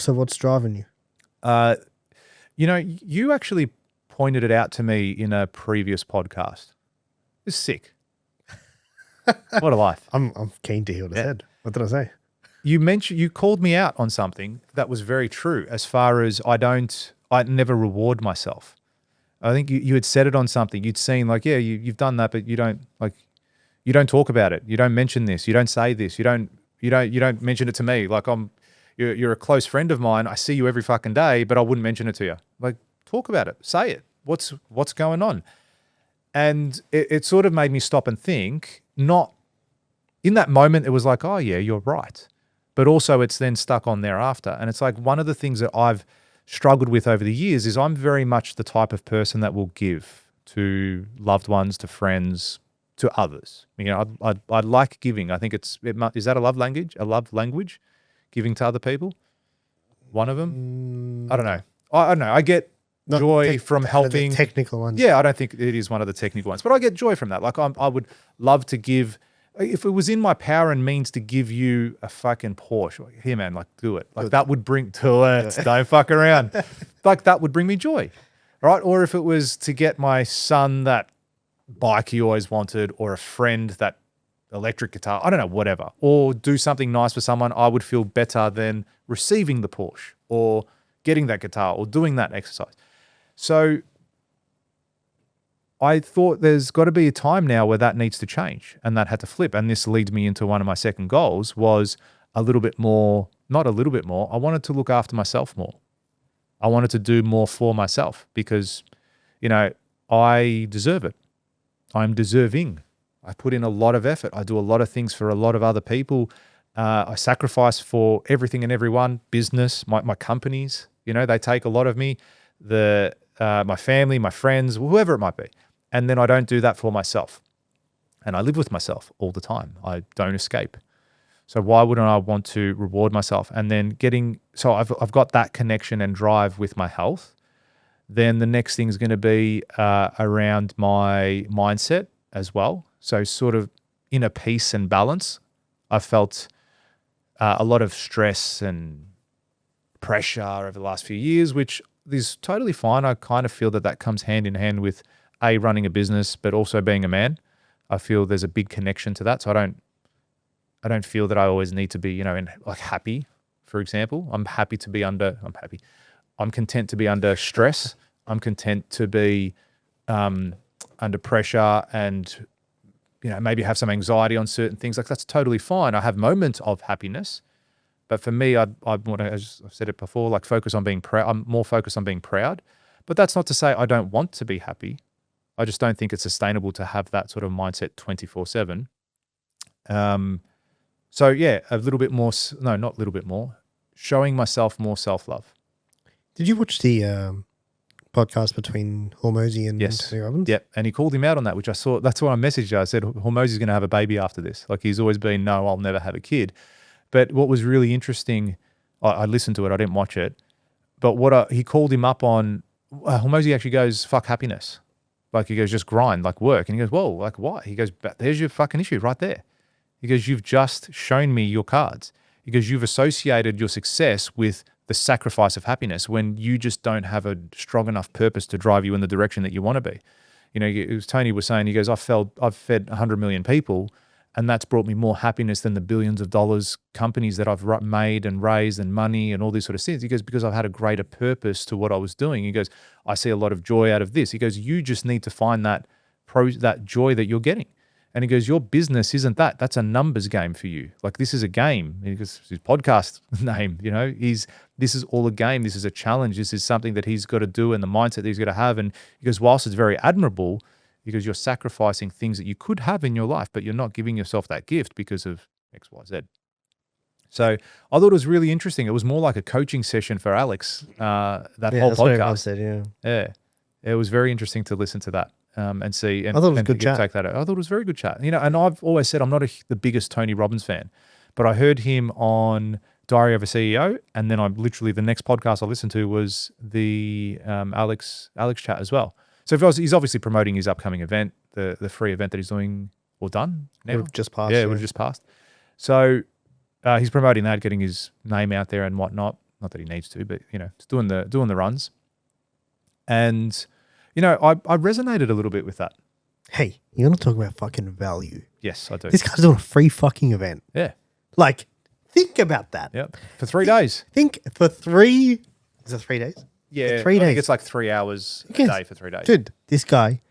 So what's driving you? You actually pointed it out to me in a previous podcast. It's sick. What a life. I'm keen to hear what I said. What did I say? You called me out on something that was very true as far as I never reward myself. I think you had said it on something. You'd seen like, yeah, you've done that, but you don't talk about it. You don't mention this. You don't say this. You don't mention it to me. Like you're a close friend of mine. I see you every fucking day, but I wouldn't mention it to you. Like, talk about it. Say it. What's going on? And it sort of made me stop and think, not in that moment, it was like, oh yeah, you're right. But also it's then stuck on thereafter. And it's like one of the things that I've struggled with over the years is I'm very much the type of person that will give to loved ones, to friends, to others. You know, I like giving. I think is that a love language? A love language? Giving to other people? One of them? I don't know. I don't know. I get joy from helping. The technical ones. Yeah, I don't think it is one of the technical ones, but I get joy from that. Like I would love to give, if it was in my power and means to give you a fucking Porsche, like, here man, like do it. Like that would bring, do it. Don't fuck around. Like that would bring me joy, right? Or if it was to get my son that bike he always wanted, or a friend that electric guitar, I don't know, whatever, or do something nice for someone, I would feel better than receiving the Porsche or getting that guitar or doing that exercise. So I thought there's got to be a time now where that needs to change, and that had to flip. And this leads me into one of my second goals was a little bit more, not a little bit more, I wanted to look after myself more. I wanted to do more for myself because, you know, I deserve it. I'm deserving. I put in a lot of effort. I do a lot of things for a lot of other people. I sacrifice for everything and everyone, business, my companies, you know, they take a lot of me, my family, my friends, whoever it might be. And then I don't do that for myself. And I live with myself all the time. I don't escape. So why wouldn't I want to reward myself? And then so I've got that connection and drive with my health. Then the next thing is going to be around my mindset as well. So sort of inner peace and balance. I've felt a lot of stress and pressure over the last few years, which is totally fine. I kind of feel that comes hand in hand with running a business, but also being a man. I feel there's a big connection to that. So I don't feel that I always need to be, you know, happy, for example. I'm content to be under stress. I'm content to be under pressure and, you know, maybe have some anxiety on certain things. Like that's totally fine. I have moments of happiness, but for me, I want to, as I've said it before, like focus on being proud. I'm more focused on being proud, but that's not to say I don't want to be happy. I just don't think it's sustainable to have that sort of mindset 24/7. So yeah, not a little bit more, showing myself more self-love. Did you watch the podcast between Hormozi and Robbins? Yep. And he called him out on that, which I saw. That's why I messaged you. I said, Hormozi's going to have a baby after this. Like he's always been, no, I'll never have a kid. But what was really interesting, I listened to it. I didn't watch it. But he called him up on, Hormozi actually goes, fuck happiness. Like he goes, just grind, like work. And he goes, whoa, like what? He goes, there's your fucking issue right there. He goes, you've just shown me your cards. He goes, you've associated your success with the sacrifice of happiness when you just don't have a strong enough purpose to drive you in the direction that you want to be. You know, it was Tony was saying, he goes, I've fed 100 million people, and that's brought me more happiness than the billions of dollars companies that I've made and raised and money and all these sort of things. He goes, because I've had a greater purpose to what I was doing. He goes, I see a lot of joy out of this. He goes, you just need to find that joy that you're getting. And he goes, your business isn't that. That's a numbers game for you. Like this is a game. Because his podcast name, you know, this is all a game. This is a challenge. This is something that he's got to do and the mindset that he's got to have. And he goes, whilst it's very admirable, because you're sacrificing things that you could have in your life, but you're not giving yourself that gift because of X, Y, Z. So I thought it was really interesting. It was more like a coaching session for Alex, whole podcast. Yeah. It was very interesting to listen to that. And see, and I thought it was a good chat. Take that out. I thought it was a very good chat. You know, and I've always said I'm not the biggest Tony Robbins fan, but I heard him on Diary of a CEO, and then the next podcast I listened to was the Alex chat as well. So he's obviously promoting his upcoming event, the free event that he's doing or done now. It would have just passed. Yeah, it would have just passed. So he's promoting that, getting his name out there and whatnot. not that he needs to, but it's doing the runs. And I resonated a little bit with that. Hey, you want to talk about fucking value? Yes, I do. This guy's doing a free fucking event. Yeah. Like, think about that. Yep. For 3 days. Think for 3. Is it 3 days? Yeah. 3 days. I think it's like 3 hours a day for 3 days. Dude, this guy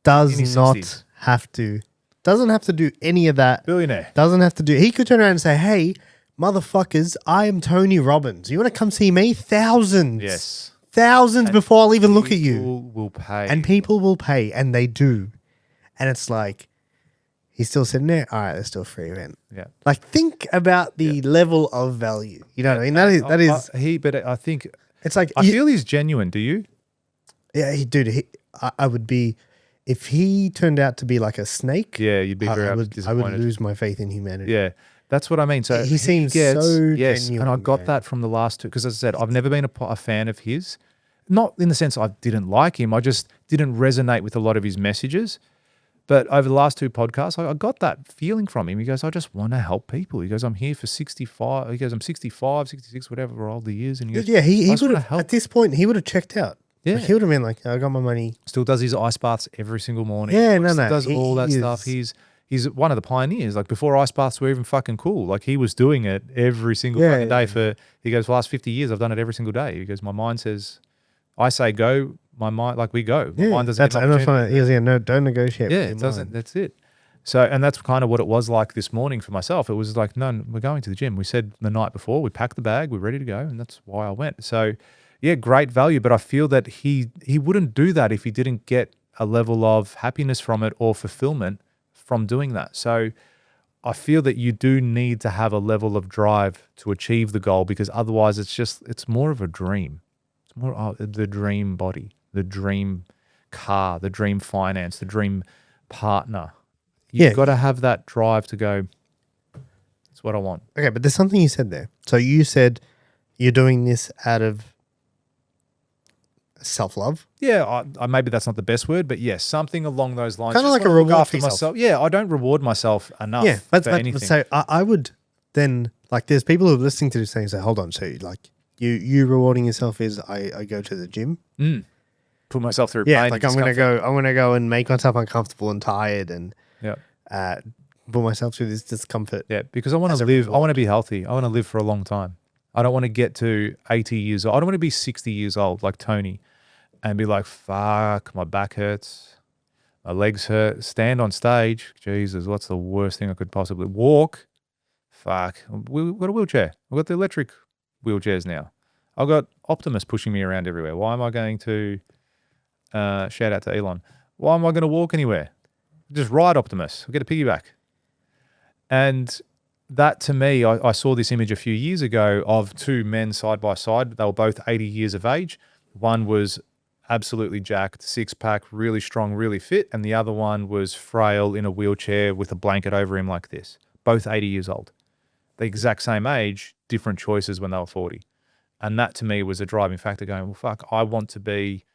does not have to. Doesn't have to do any of that. Billionaire. Doesn't have to do. He could turn around and say, "Hey, motherfuckers, I am Tony Robbins. You want to come see me? Thousands. Yes. Thousands before I'll even look at you. People will pay. And people will pay, and they do. And it's like, he's still sitting there. All right, let's do a free event. Yeah. Like, think about the level of value. You know what I mean? That is. But I think it's like I feel he's genuine. Do you? Yeah, I would be. If he turned out to be like a snake, yeah, you'd be very disappointed. I would lose my faith in humanity. Yeah, that's what I mean. So he seems so genuine. And I got that from the last two, because as I said, I've never been a fan of his. Not in the sense I didn't like him, I just didn't resonate with a lot of his messages. But over the last 2 podcasts, I got that feeling from him. He goes, I just want to help people. He goes, I'm here for 65. He goes, I'm 65, 66, whatever old he is. And he goes, yeah, he would have, at this point, he would have checked out. Yeah. Like, he would have been like, I got my money. Still does his ice baths every single morning. Yeah, Does all that stuff. He's one of the pioneers. Like, before ice baths were even fucking cool. Like, he was doing it every single fucking day for, he goes, the last 50 years, I've done it every single day. He goes, my mind says, I say go, my mind, like, we go. My mind doesn't get an opportunity. No, don't negotiate. Yeah, it doesn't. That's it. So, and that's kind of what it was like this morning for myself. It was like, no, we're going to the gym. We said the night before, we packed the bag, we're ready to go, and that's why I went. So, yeah, great value, but I feel that he wouldn't do that if he didn't get a level of happiness from it or fulfillment from doing that. So, I feel that you do need to have a level of drive to achieve the goal, because otherwise it's more of a dream. It's more the dream body, the dream car, the dream finance, the dream partner. You've got to have that drive to go, that's what I want. Okay, but there's something you said there. So you said you're doing this out of self-love? Yeah, maybe that's not the best word, but yes, something along those lines. Kind of like a reward for myself. Yeah, I don't reward myself enough for anything. So I would then, like, there's people who are listening to this thing and say, hold on, so like you rewarding yourself is I go to the gym. Put myself through pain. Yeah, like I'm gonna go and make myself uncomfortable and tired and put myself through this discomfort. Yeah, because I want to live. I want to be healthy. I want to live for a long time. I don't want to get to 80 years old. I don't want to be 60 years old like Tony and be like, fuck, my back hurts, my legs hurt. Stand on stage. Jesus, what's the worst thing I could possibly walk? Fuck. We've got a wheelchair. We've got the electric wheelchairs now. I've got Optimus pushing me around everywhere. Why am I going to shout out to Elon? Why am I going to walk anywhere? Just ride Optimus. I'll get a piggyback. And that, to me, I saw this image a few years ago of 2 men side by side. They were both 80 years of age. One was absolutely jacked, 6-pack, really strong, really fit. And the other one was frail in a wheelchair with a blanket over him like this. Both 80 years old. The exact same age, different choices when they were 40. And that, to me, was a driving factor going, well, fuck, I want to be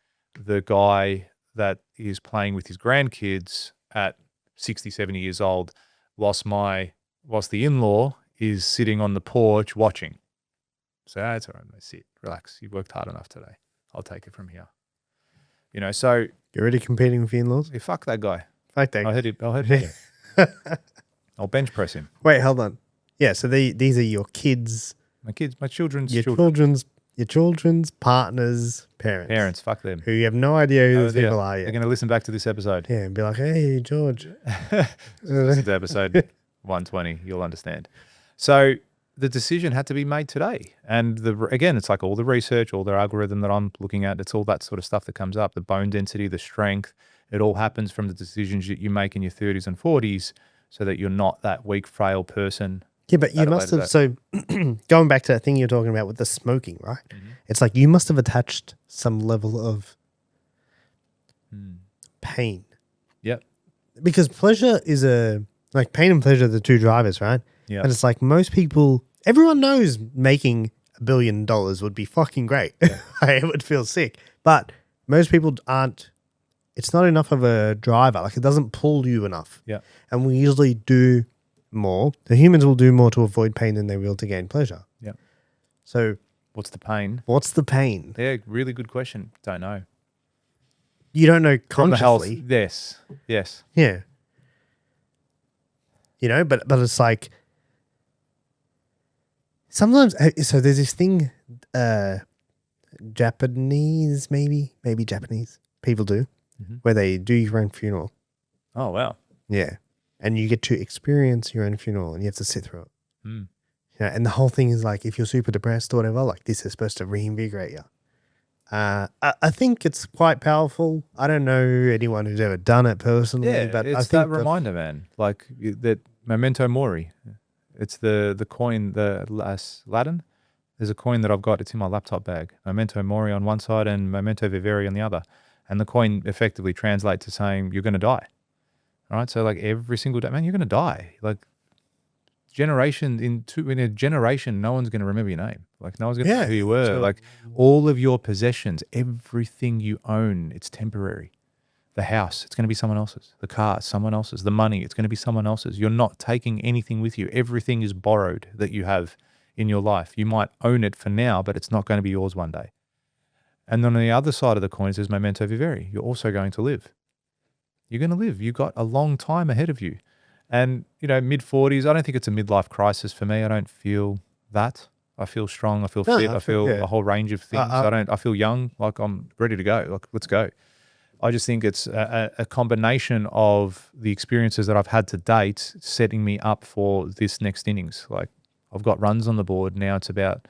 the guy that is playing with his grandkids at 60, 70 years old, whilst the in-law is sitting on the porch watching. So it's all right, mate, sit, relax. You worked hard enough today. I'll take it from here. So you're already competing with your in-laws? Yeah, fuck that guy. Fuck that guy. I'll hit him. I'll bench press him. Wait, hold on. Yeah, so these are your kids. My children's your children's partners' parents. Parents, fuck them. Who you have no idea who those people are yet. They're going to listen back to this episode. Yeah, and be like, hey, George. Listen to episode 120, you'll understand. So the decision had to be made today. And again, it's like all the research, all the algorithm that I'm looking at, it's all that sort of stuff that comes up, the bone density, the strength. It all happens from the decisions that you make in your 30s and 40s so that you're not that weak, frail person. Yeah, but you must have, so going back to that thing you're talking about with the smoking, right? Mm-hmm. It's like you must have attached some level of pain. Yep. Because pleasure is like pain and pleasure are the 2 drivers, right? Yeah. And it's like most people, everyone knows making $1 billion would be fucking great. Yeah. It would feel sick. But most people aren't, it's not enough of a driver. Like it doesn't pull you enough. Yeah. And we usually do more. The humans will do more to avoid pain than they will to gain pleasure. Yeah. So What's the pain? What's the pain? Yeah, really good question. Don't know. You don't know From the health, consciously. yes. Yeah. You know, but it's like sometimes. So there's this thing, Japanese maybe Japanese people do, where they do your own funeral. Oh wow. Yeah, and you get to experience your own funeral, and you have to sit through it. Mm. Yeah, and the whole thing is like if you're super depressed or whatever, like this is supposed to reinvigorate you. I think it's quite powerful. I don't know anyone who's ever done it personally, Yeah, but it's I think that reminder, man. Like that Memento Mori. It's the coin, the Latin. There's a coin that I've got. It's in my laptop bag. Memento Mori on one side and Memento Vivere on the other. And the coin effectively translates to saying you're going to die. All right. So like every single day, man, you're going to die. Like in a generation, no one's going to remember your name. Like no one's going to know who you were. So, like all of your possessions, everything you own, it's temporary. The house, it's going to be someone else's. The car, someone else's. The money, it's going to be someone else's. You're not taking anything with you. Everything is borrowed that you have in your life. You might own it for now, but it's not going to be yours one day. And then on the other side of the coin is Memento Vivere. You're also going to live. You're going to live. You've got a long time ahead of you. And, mid-40s, I don't think it's a midlife crisis for me. I don't feel that. I feel strong. I feel fit. I feel a whole range of things. I feel young, like I'm ready to go. Like, let's go. I just think it's a combination of the experiences that I've had to date setting me up for this next innings. Like I've got runs on the board. Now it's about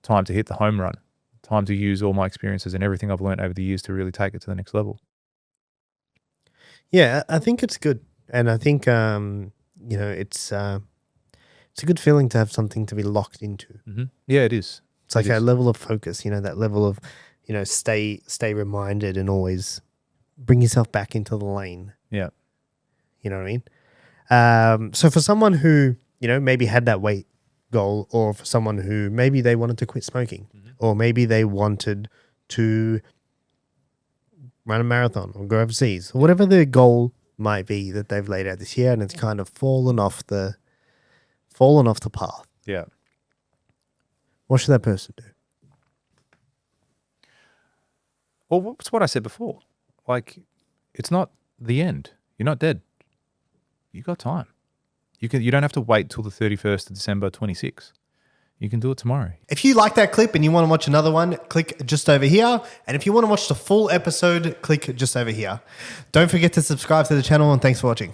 time to hit the home run, time to use all my experiences and everything I've learned over the years to really take it to the next level. Yeah, I think it's good. And I think, it's a good feeling to have something to be locked into. Mm-hmm. Yeah, it is. It's like a level of focus, that level of, stay reminded and always bring yourself back into the lane. Yeah. You know what I mean? So for someone who, maybe had that weight goal, or for someone who maybe they wanted to quit smoking, or maybe they wanted to run a marathon or go overseas, or whatever their goal might be that they've laid out this year, and it's kind of fallen off the path. Yeah. What should that person do? Well, what's what I said before. Like, it's not the end. You're not dead. You got time. You don't have to wait till the 31st of December 26. You can do it tomorrow. If you like that clip and you want to watch another one, click just over here. And if you want to watch the full episode, click just over here. Don't forget to subscribe to the channel, and thanks for watching.